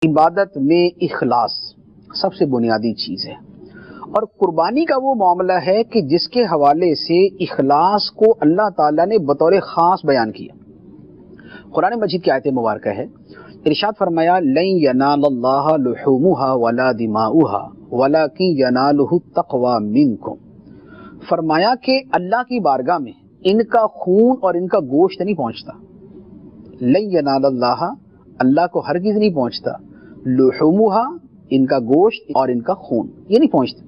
عبادت میں اخلاص سب سے بنیادی چیز ہے، اور قربانی کا وہ معاملہ ہے کہ جس کے حوالے سے اخلاص کو اللہ تعالیٰ نے بطور خاص بیان کیا۔ قرآن مجید کی آیت مبارکہ ہے، ارشاد فرمایا لن ینال اللہ لحومها ولا دماؤها ولکن ینالہ التقوی منکم، فرمایا کہ اللہ کی بارگاہ میں ان کا خون اور ان کا گوشت نہیں پہنچتا۔ لن ینال اللہ، اللہ کو ہرگز نہیں پہنچتا، لحومها ان کا گوشت اور ان کا خون یہ نہیں پہنچتا،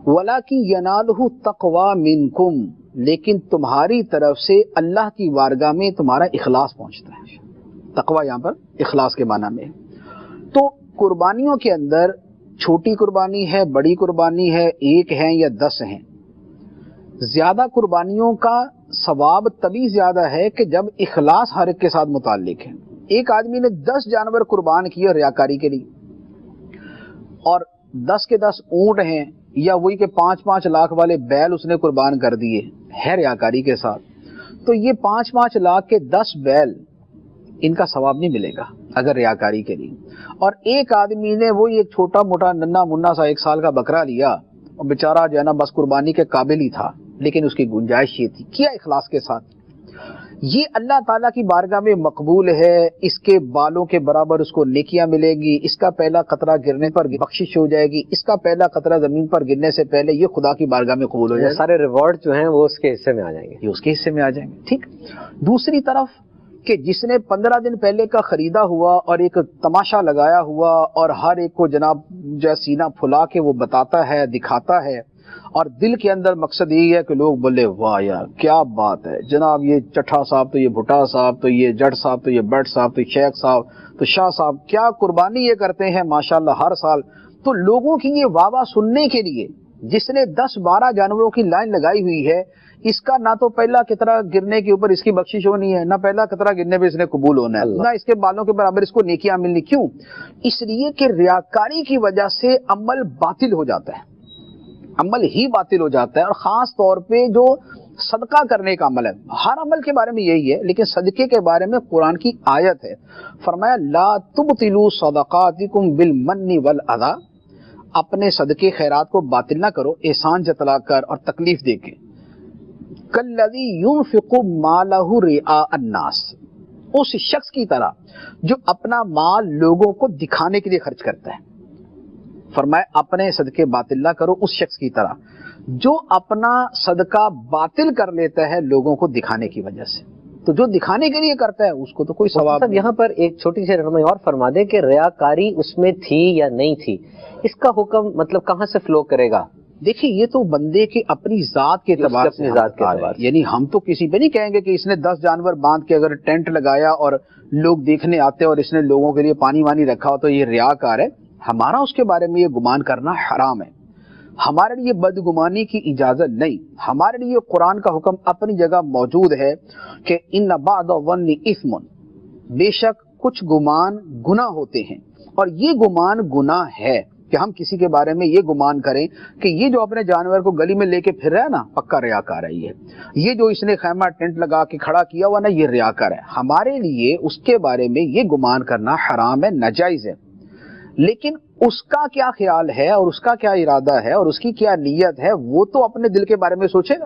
ولیکن ینالہ التقوی منکم، لیکن تمہاری طرف سے اللہ کی بارگاہ میں تمہارا اخلاص پہنچتا ہے۔ تقوی یہاں پر اخلاص کے معنی میں۔ تو قربانیوں کے اندر چھوٹی قربانی ہے، بڑی قربانی ہے، ایک ہیں یا 10 ہیں، زیادہ قربانیوں کا ثواب تبھی زیادہ ہے کہ جب اخلاص ہر ایک کے ساتھ متعلق ہے۔ ایک آدمی نے 10 جانور قربان کیے ریاکاری کے لیے، اور 10 کے 10 اونٹ ہیں یا وہی کہ 5-5 لاکھ والے بیل اس نے قربان کر دیے ہے ریاکاری کے ساتھ، تو یہ 5-5 لاکھ کے 10 بیل ان کا ثواب نہیں ملے گا اگر ریاکاری کے لیے۔ اور ایک آدمی نے وہی ایک چھوٹا موٹا ننا منا سا 1 سال کا بکرا لیا، اور بیچارہ جو ہے نا بس قربانی کے قابل ہی تھا، لیکن اس کی گنجائش یہ تھی، کیا اخلاص کے ساتھ، یہ اللہ تعالیٰ کی بارگاہ میں مقبول ہے، اس کے بالوں کے برابر اس کو نیکیاں ملے گی، اس کا پہلا قطرہ گرنے پر بخشش ہو جائے گی، اس کا پہلا قطرہ زمین پر گرنے سے پہلے یہ خدا کی بارگاہ میں قبول ہو جائے گا، سارے ریوارڈ جو ہیں وہ اس کے حصے میں آ جائیں گے، یہ اس کے حصے میں آ جائیں گے۔ ٹھیک، دوسری طرف کہ جس نے 15 دن پہلے کا خریدا ہوا اور ایک تماشا لگایا ہوا اور ہر ایک کو جناب جو سینہ پھلا کے وہ بتاتا ہے، دکھاتا ہے، اور دل کے اندر مقصد یہی ہے کہ لوگ بولے واہ یار کیا بات ہے جناب، یہ چٹھا صاحب، تو یہ بھٹا صاحب، تو یہ جٹ صاحب، تو یہ بٹ صاحب، تو شیخ صاحب، تو شاہ صاحب، کیا قربانی یہ کرتے ہیں ماشاءاللہ ہر سال۔ تو لوگوں کی یہ واہ واہ سننے کے لیے جس نے 10-12 جانوروں کی لائن لگائی ہوئی ہے، اس کا نہ تو پہلا قطرہ گرنے کے اوپر اس کی بخشش ہونی ہے، نہ پہلا قطرہ گرنے پہ اس نے قبول ہونا ہے، نہ اس کے بالوں کے برابر اس کو نیکیاں ملنی۔ کیوں؟ اس لیے کہ ریاکاری کی وجہ سے عمل باطل ہو جاتا ہے، عمل ہی باطل ہو جاتا ہے، اور خاص طور پہ جو صدقہ کرنے کا عمل ہے، ہر عمل کے بارے میں یہی ہے، لیکن صدقے کے بارے میں قرآن کی آیت ہے، فرمایا لا تبطلوا صدقاتکم بالمن والاذی، اپنے صدقے خیرات کو باطل نہ کرو احسان جتلا کر اور تکلیف دے کے، کالذی ينفق مالہ رئاء الناس، اس شخص کی طرح جو اپنا مال لوگوں کو دکھانے کے لیے خرچ کرتا ہے۔ فرمایا اپنے صدقے باطل نہ کرو اس شخص کی طرح جو اپنا صدقہ باطل کر لیتا ہے لوگوں کو دکھانے کی وجہ سے، تو جو دکھانے کے لیے کرتا ہے اس کو تو کوئی ثواب نہیں۔ یہاں پر ایک چھوٹی سی رہنمائی اور فرما دیں کہ ریاکاری اس میں تھی یا نہیں تھی، اس کا حکم مطلب کہاں سے فلو کرے گا؟ دیکھیے یہ تو بندے کی اپنی ذات کے اعتبار سے، یعنی ہم تو کسی پہ نہیں کہیں گے کہ اس نے 10 جانور باندھ کے اگر ٹینٹ لگایا اور لوگ دیکھنے آتے اور اس نے لوگوں کے لیے پانی وانی رکھا ہو تو یہ ریاکار ہے، ہمارا اس کے بارے میں یہ گمان کرنا حرام ہے، ہمارے لیے بدگمانی کی اجازت نہیں، ہمارے لیے قرآن کا حکم اپنی جگہ موجود ہے کہ ان بعض الظن اثم، بے شک کچھ گمان گناہ ہوتے ہیں، اور یہ گمان گناہ ہے کہ ہم کسی کے بارے میں یہ گمان کریں کہ یہ جو اپنے جانور کو گلی میں لے کے پھر رہا ہے نا پکا ریاکار ہے، یہ جو اس نے خیمہ ٹینٹ لگا کے کھڑا کیا ہوا نا یہ ریاکار ہے، ہمارے لیے اس کے بارے میں یہ گمان کرنا حرام ہے، ناجائز ہے، لیکن اس کا کیا خیال ہے اور اس کا کیا ارادہ ہے اور اس کی کیا نیت ہے وہ تو اپنے دل کے بارے میں سوچے گا۔